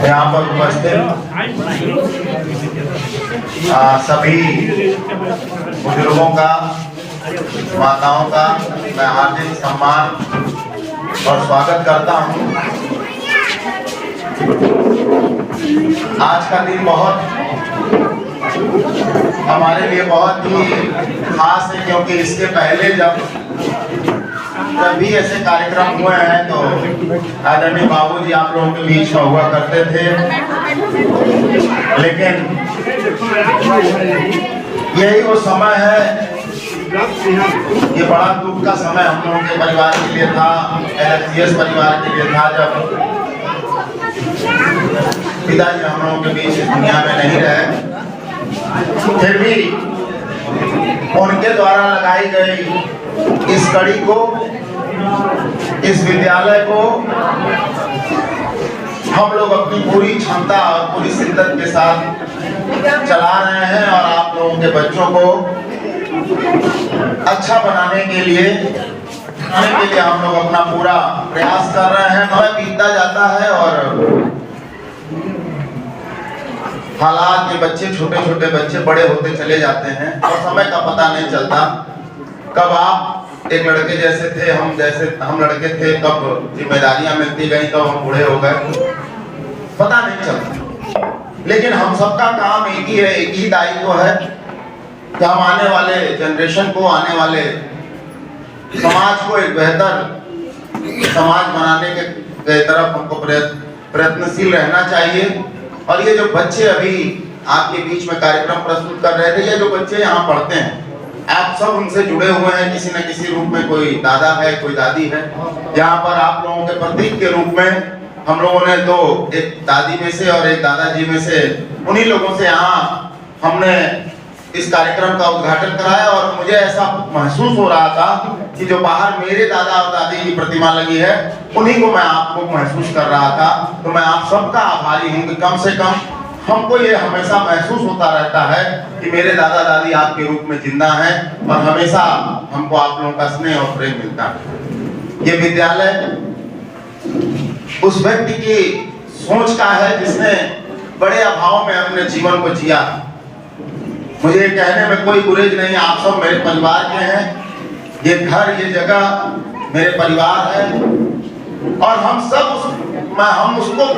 यहाँ पर उपस्थित सभी बुजुर्गों का, माताओं का मैं हार्दिक सम्मान और स्वागत करता हूँ। आज का दिन हमारे लिए बहुत ही खास है, क्योंकि इसके पहले जब भी ऐसे कार्यक्रम हुए हैं तो आदरणीय बाबूजी आप लोगों के बीच में हुआ करते थे, लेकिन यही वो समय है, ये बड़ा दुख का समय हम लोगों के परिवार के लिए था, LFCS परिवार के लिए था, जब पिताजी हम लोगों के बीच इस दुनिया में नहीं रहे। फिर भी उनके द्वारा लगाई गई इस कड़ी को, इस विद्यालय को हम लोग अपनी पूरी क्षमता और पूरी शिद्दत के साथ चला रहे हैं, और आप लोगों के बच्चों को अच्छा बनाने के लिए हम लोग अपना पूरा प्रयास कर रहे हैं। समय बीतता जाता है और हालात के बच्चे, छोटे छोटे बच्चे बड़े होते चले जाते हैं और समय का पता नहीं चलता। कब आप एक लड़के जैसे थे, हम लड़के थे, कब जिम्मेदारियां मिलती गई, कब हम बूढ़े हो गए, पता नहीं चलता। लेकिन हम सबका काम एक ही है, एक ही दायित्व है कि हम आने वाले जनरेशन को, आने वाले समाज को एक बेहतर समाज बनाने के तरफ हमको प्रयत्नशील रहना चाहिए। और ये जो बच्चे अभी आपके बीच में कार्यक्रम प्रस्तुत कर रहे थे, ये जो बच्चे यहाँ पढ़ते हैं, आप सब उनसे जुड़े हुए हैं किसी न किसी रूप में। कोई दादा है, कोई दादी है। यहाँ पर आप लोगों के प्रतीक के रूप में हम लोगों ने एक दादी में से और एक दादाजी में से, उन्हीं लोगों से यहाँ हमने इस कार्यक्रम का उद्घाटन कराया। और मुझे ऐसा महसूस हो रहा था कि जो बाहर मेरे दादा और दादी की प्रतिमा लगी है, उन्हीं को मैं आपको महसूस कर रहा था। तो मैं आप सबका आभारी हूँ कि कम से कम हमको ये हमेशा महसूस होता रहता है कि मेरे दादा दादी आपके रूप में जिंदा हैं, और हमेशा हमको आप लोगों का स्नेह और प्रेम मिलता है। ये विद्यालय उस व्यक्ति की सोच का है जिसने बड़े अभाव में अपने जीवन को जिया। मुझे ये कहने में कोई गुरेज नहीं, आप सब मेरे परिवार के हैं। ये घर, ये जगह मेरे परिवार है, और हम सब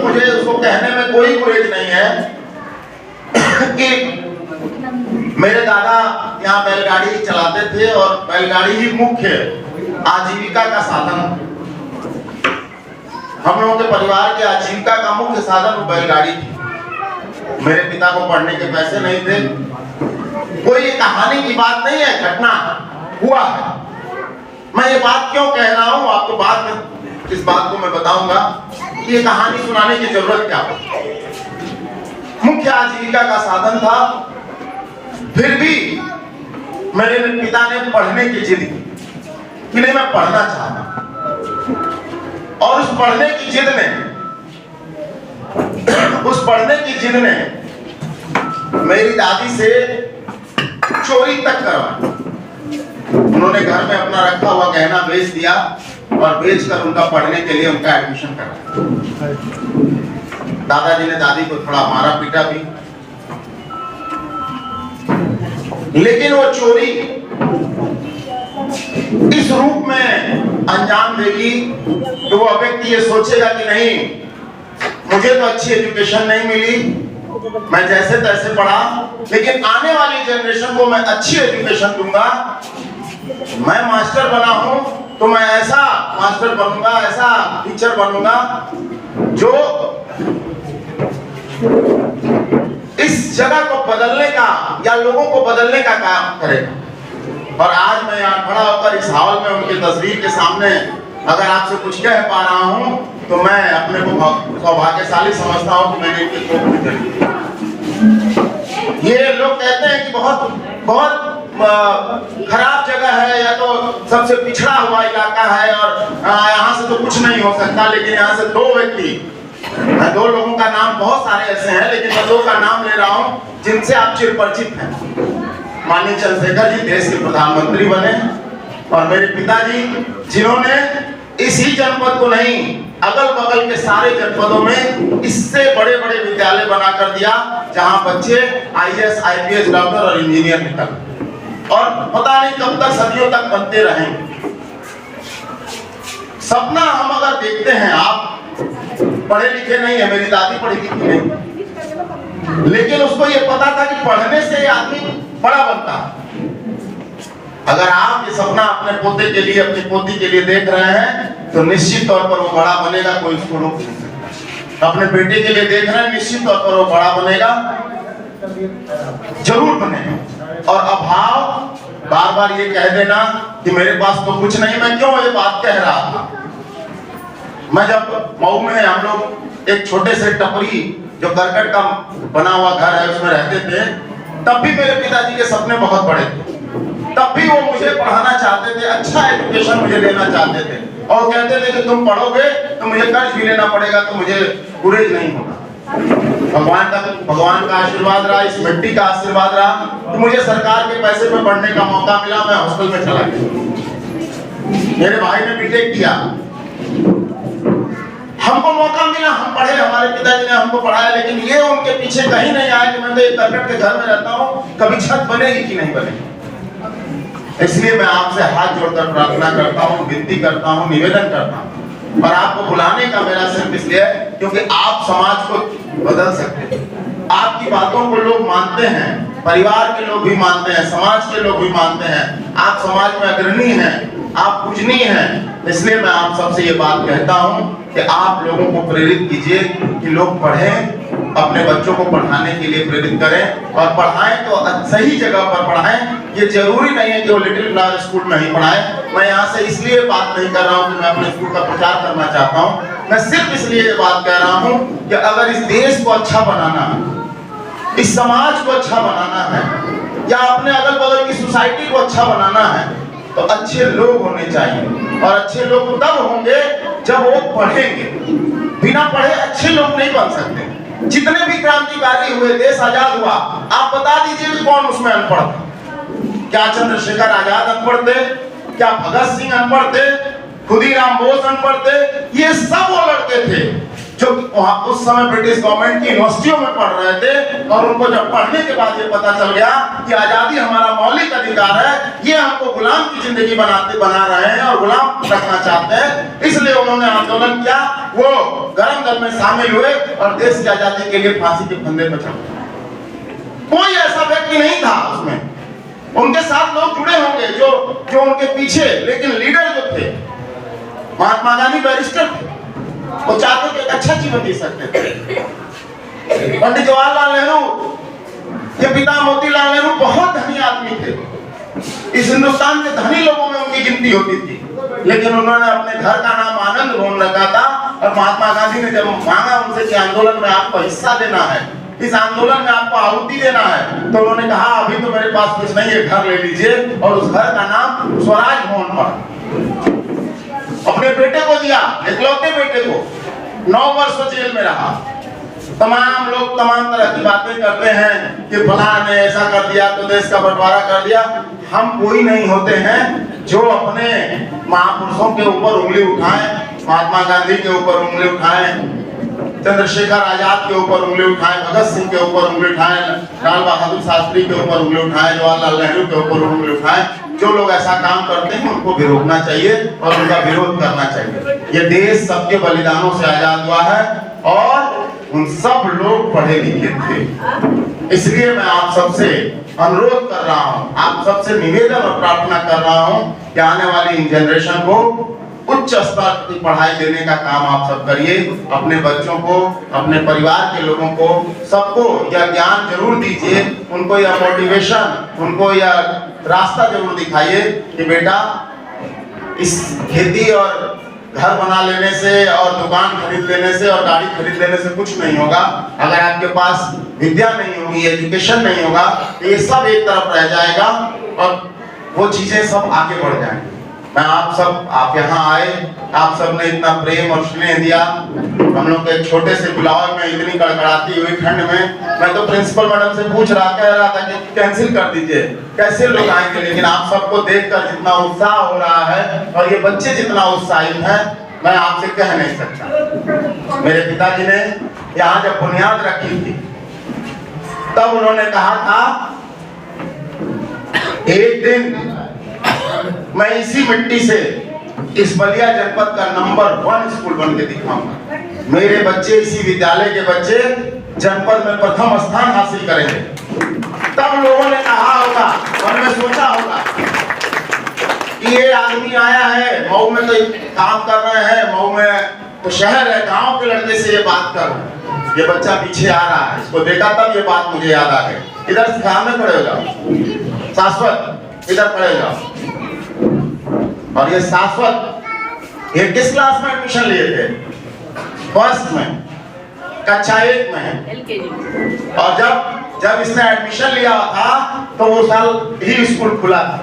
मुझे उसको कहने में कोई गुरेज नहीं है कि मेरे दादा यहाँ बैलगाड़ी चलाते थे, और बैलगाड़ी ही मुख्य आजीविका का साधन। हम लोगों के परिवार के आजीविका का मुख्य साधन बैलगाड़ी थी। मेरे पिता को पढ़ने के पैसे नहीं थे। कोई ये कहानी की बात नहीं है, घटना हुआ है। मैं ये बात क्यों कह रहा हूँ आपको बाद में, इस बात को मैं बताऊंगा कि ये कहानी सुनाने की जरूरत क्या है। मुख्य आजीविका का साधन था, फिर भी मेरे पिता ने पढ़ने की जिद की कि नहीं, मैं पढ़ना चाहता। और उस पढ़ने की जिद ने मेरी दादी से चोरी तक करवाई। उन्होंने घर में अपना रखा हुआ गहना बेच दिया, और बेचकर उनका पढ़ने के लिए उनका एडमिशन कराया। दादाजी ने दादी को थोड़ा मारा पीटा भी, लेकिन वो चोरी इस रूप में अंजाम देगी कि वो व्यक्ति ये सोचेगा कि नहीं, मुझे तो अच्छी एजुकेशन नहीं मिली, मैं जैसे तैसे पढ़ा, लेकिन आने वाली जनरेशन को मैं अच्छी एजुकेशन दूंगा। मैं मास्टर बना हूं तो मैं ऐसा मास्टर बनूंगा, ऐसा टीचर बनूंगा जो इस जगह को बदलने का या लोगों को बदलने का काम करेगा। और आज मैं यहाँ खड़ा होकर इस हॉल में उनकी तस्वीर के सामने अगर आपसे कुछ कह पा रहा हूँ तो मैं अपने को सौभाग्यशाली समझता हूँ कि मैंने इनकी कोख चली। ये लोग कहते हैं कि बहुत खराब जगह है, या तो सबसे पिछड़ा हुआ इलाका है, और यहाँ से तो कुछ नहीं हो सकता। लेकिन यहाँ से दो लोगों का नाम, बहुत सारे ऐसे हैं, लेकिन मैं दो का नाम ले रहा हूँ जिनसे आप चिरपरिचित हैं। माननीय चंद्रशेखर जी देश के प्रधानमंत्री बने, और मेरे पिताजी जिन्होंने इसी जनपद को नहीं, अगल बगल के सारे जनपदों में इससे बड़े बड़े विद्यालय बना कर दिया, जहां बच्चे आईएएस, आईपीएस, डॉक्टर और इंजीनियर निकल, और पता नहीं कब तक, सदियों तक बनते रहेंगे। सपना हम अगर देखते हैं, आप पढ़े लिखे नहीं है, मेरी दादी पढ़ी लिखी नहीं, लेकिन उसको ये पता था कि पढ़ने से आदमी बड़ा बनता है। अगर आप ये सपना अपने पोते के लिए, अपनी पोती के लिए देख रहे हैं, तो निश्चित तौर पर वो बड़ा बनेगा, कोई उसको रोक नहीं सकता। अपने बेटे के लिए देख रहे हैं, निश्चित तौर पर वो बड़ा बनेगा, जरूर बनेगा। और अभाव बार बार ये कह देना कि मेरे पास तो कुछ नहीं, मैं क्यों ये बात कह रहा था। मैं जब मऊ में, हम लोग एक छोटे से टपरी जो करकट का बना हुआ घर है उसमें रहते थे, तब भी मेरे पिताजी के सपने बहुत बड़े थे। तब भी वो मुझे पढ़ाना चाहते थे, अच्छा एजुकेशन मुझे देना चाहते थे, और कहते थे कि तुम पढ़ोगे तो मुझे कर्ज भी लेना पड़ेगा, तो मुझे गुरेज नहीं होगा। भगवान का आशीर्वाद रहा, इस मिट्टी का आशीर्वाद रहा, तो मुझे सरकार के पैसे में पढ़ने का मौका मिला। मैं हॉस्टल में चला गया, मेरे भाई ने बीटेक किया, हमको मौका मिला, हम पढ़े, हमारे पिताजी ने हमको पढ़ाया, लेकिन ये उनके पीछे कहीं नहीं आया कि मैं तो एक करकट के घर में रहता हूँ, कभी छत बनेगी कि नहीं बनेगी। इसलिए मैं आपसे हाथ जोड़कर प्रार्थना करता हूँ, विनती करता हूँ, निवेदन करता हूँ, और आपको बुलाने का मेरा सिर्फ इसलिए है क्योंकि आप समाज को बदल सकते हैं। आपकी बातों को लोग मानते हैं, परिवार के लोग भी मानते हैं, समाज के लोग भी मानते हैं। आप समाज में अग्रणी हैं, आप पूजनीय हैं। इसलिए मैं आप सबसे ये बात कहता हूँ कि आप लोगों को प्रेरित कीजिए कि लोग पढ़ें, अपने बच्चों को पढ़ाने के लिए प्रेरित करें, और पढ़ाएं तो सही जगह पर पढ़ाएं। ये जरूरी नहीं है कि वो लिटिल फ्लावर स्कूल में ही पढ़ाएं। मैं यहाँ से इसलिए बात नहीं कर रहा हूँ कि मैं अपने स्कूल का प्रचार करना चाहता हूँ, मैं सिर्फ इसलिए ये बात कह रहा हूँ कि अगर इस देश को अच्छा बनाना है, इस समाज को अच्छा बनाना है, या अपने अगल बगल की सोसाइटी को अच्छा बनाना है, तो अच्छे लोग होने चाहिए। और अच्छे लोग तब होंगे जब वो पढ़ेंगे। बिना पढ़े अच्छे लोग नहीं बन सकते। जितने भी क्रांतिकारी हुए, देश आजाद हुआ, आप बता दीजिए कि कौन उसमें अनपढ़ था? क्या चंद्रशेखर आजाद अनपढ़ थे? क्या भगत सिंह अनपढ़ थे? खुदीराम बोस अनपढ़ थे? ये सब वो लड़के थे जो उस समय ब्रिटिश गवर्नमेंट की यूनिवर्सिटियों में पढ़ रहे थे, और उनको जब पढ़ने के बाद ये पता चल गया कि आजादी हमारा मौलिक अधिकार है, ये हमको गुलाम की जिंदगी बना रहे हैं और गुलाम रखना चाहते हैं, इसलिए उन्होंने आंदोलन किया। वो गरम दल में शामिल हुए और देश की आजादी के लिए फांसी के फंदे पर चढ़े। कोई ऐसा व्यक्ति नहीं था उसमें, उनके साथ लोग जुड़े होंगे जो उनके पीछे, लेकिन लीडर जो थे, महात्मा गांधी बैरिस्टर थे, वो चाहते थे अच्छा जीवन जी सकते थे। पंडित जवाहरलाल नेहरू के पिता मोतीलाल नेहरू बहुत धनी आदमी थे, इस हिंदुस्तान के धनी लोगों में उनकी गिनती होती थी, लेकिन उन्होंने अपने घर का नाम आनंद भवन रखा था। और महात्मा गांधी ने जब मांगा उनसे कि आंदोलन में आपको हिस्सा देना है, इस आंदोलन में आपको आहुति देना है, तो उन्होंने कहा अभी तो मेरे पास कुछ नहीं है, घर ले लीजिए, और उस घर का नाम स्वराज भवन पड़ा। अपने बेटे को दिया, इकलौते बेटे को, 9 वर्ष वो जेल में रहा। तमाम लोग तमाम तरह की बातें करते हैं कि फलां ने ऐसा कर दिया तो देश का बंटवारा कर दिया। हम कोई नहीं होते हैं जो अपने महापुरुषों के ऊपर उंगली उठाएं, महात्मा गांधी के ऊपर उंगली उठाएं, चंद्रशेखर आजाद के ऊपर उंगली उठाएं, भगत सिंह के ऊपर उंगली उठाएं, लाल बहादुर शास्त्री के ऊपर उंगली उठाएं, जवाहरलाल नेहरू के ऊपर उंगली उठाएं। जो लोग ऐसा काम करते हैं उनको भी रोकना चाहिए और उनका विरोध करना चाहिए। ये देश सबके बलिदानों से आजाद हुआ है और उन सब लोग पढ़े लिखे थे। इसलिए मैं आप सबसे अनुरोध कर रहा हूँ, आप सबसे निवेदन और प्रार्थना कर रहा हूँ कि आने वाली इन जनरेशन को उच्च स्तर की पढ़ाई देने का काम आप सब करिए। अपने बच्चों को, अपने परिवार के लोगों को, सबको यह ज्ञान जरूर दीजिए, उनको यह मोटिवेशन, उनको यह रास्ता जरूर दिखाइए कि बेटा इस खेती और घर बना लेने से और दुकान खरीद लेने से और गाड़ी खरीद लेने से कुछ नहीं होगा। अगर आपके पास विद्या नहीं होगी, एजुकेशन नहीं होगा, तो ये सब एक तरफ रह जाएगा और वो चीजें सब आगे बढ़ जाएंगी। मैं आप यहाँ आए, आप सब ने इतना प्रेम और स्नेह दिया। हम लोग के छोटे से बुलावे में इतनी कड़कड़ाती हुई ठंड में मैं तो प्रिंसिपल मैडम से कह रहा था कि कैंसिल कर दीजिए, कैसे लोग आएंगे, लेकिन आप सबको देखकर जितना उत्साह हो रहा है और ये बच्चे जितना उत्साहित हैं, मैं आपसे कह नहीं सकता। मेरे पिताजी ने यहाँ जब बुनियाद रखी थी तब उन्होंने कहा था एक दिन मैं इसी मिट्टी से इस बलिया जनपद का नंबर 1 स्कूल बन के दिखाऊंगा। मेरे बच्चे, इसी विद्यालय के बच्चे जनपद में प्रथम स्थान हासिल करेंगे। तब लोगों ने कहा होगा, मन में सोचा होगा कि ये आदमी आया है, मऊ में तो काम कर रहे हैं, मऊ में तो शहर है, गांव के लड़के से ये बात कर, ये बच्चा पीछे आ रहा है। इसको देखा तब ये बात मुझे याद आ गई। इधर सामने खड़े हो जाओ, शाश्वत इधर खड़े हो जाओ। और ये शाश्वत ये किस क्लास में एडमिशन लिए थे? फर्स्ट में, कक्षा 1 में। और जब इसने एडमिशन लिया था तो वो साल ही स्कूल खुला था।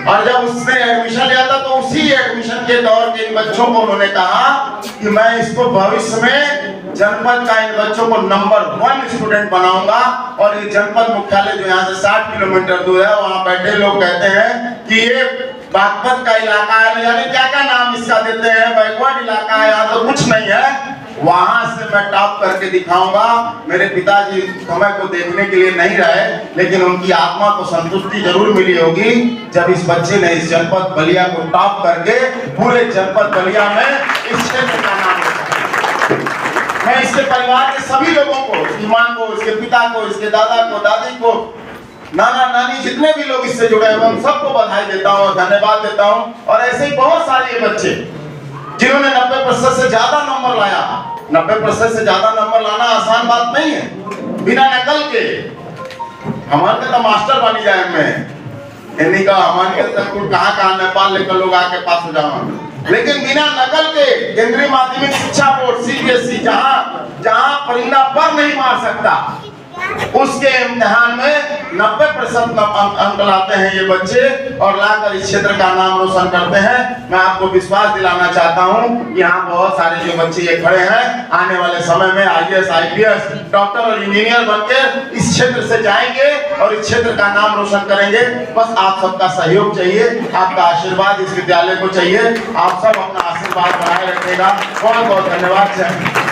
और जब उसने एडमिशन लिया था तो उसी एडमिशन के दौर के इन बच्चों को उन्होंने कहा कि मैं इसको भविष्य में जनपद का इन बच्चों को नंबर 1 स्टूडेंट बनाऊंगा। और ये जनपद मुख्यालय जो यहाँ से 60 किलोमीटर दूर है, वहाँ बैठे लोग कहते हैं कि ये बागपत का इलाका है, यानी क्या क्या नाम इसका देते हैं, बैकवर्ड इलाका है, यहाँ तो कुछ नहीं है। वहां से मैं टॉप करके दिखाऊंगा। मेरे पिताजी समय को देखने के लिए नहीं रहे, लेकिन उनकी आत्मा को संतुष्टि जरूर मिली होगी जब इस बच्चे ने इस जनपद बलिया को टॉप करके पूरे जनपद बलिया में इस क्षेत्र का नाम रखा। मैं इसके परिवार के सभी लोगों को, इसकी मां को, इसके पिता को, इसके दादा को, दादी को, नाना नानी, जितने भी लोग इससे जुड़े हुए हैं, सबको बधाई देता हूँ, धन्यवाद देता हूँ। और ऐसे ही बहुत सारे ये बच्चे जिन्होंने 90% से ज्यादा नंबर लाया। 90% से ज्यादा नंबर लाना आसान बात नहीं है, बिना नकल के। हमारे तो मास्टर बनी जाए मैं, इन्हीं का हमारे कहाँ नेपाल लेकर लोग आके पास हो जाओ, लेकिन बिना नकल के केंद्रीय माध्यमिक शिक्षा बोर्ड CBSE जहाँ परिंदा पर नहीं मार सकता, उसके इम्तिहान में 90% अंक लाते हैं ये बच्चे और लाकर इस क्षेत्र का नाम रोशन करते हैं। मैं आपको विश्वास दिलाना चाहता हूँ, यहाँ बहुत सारे जो बच्चे ये खड़े हैं, आने वाले समय में IAS, IPS, डॉक्टर और इंजीनियर बनकर इस क्षेत्र से जाएंगे और इस क्षेत्र का नाम रोशन करेंगे। बस आप सबका सहयोग चाहिए, आपका आशीर्वाद इस विद्यालय को चाहिए। आप सब अपना आशीर्वाद बनाए रखिएगा। बहुत बहुत धन्यवाद।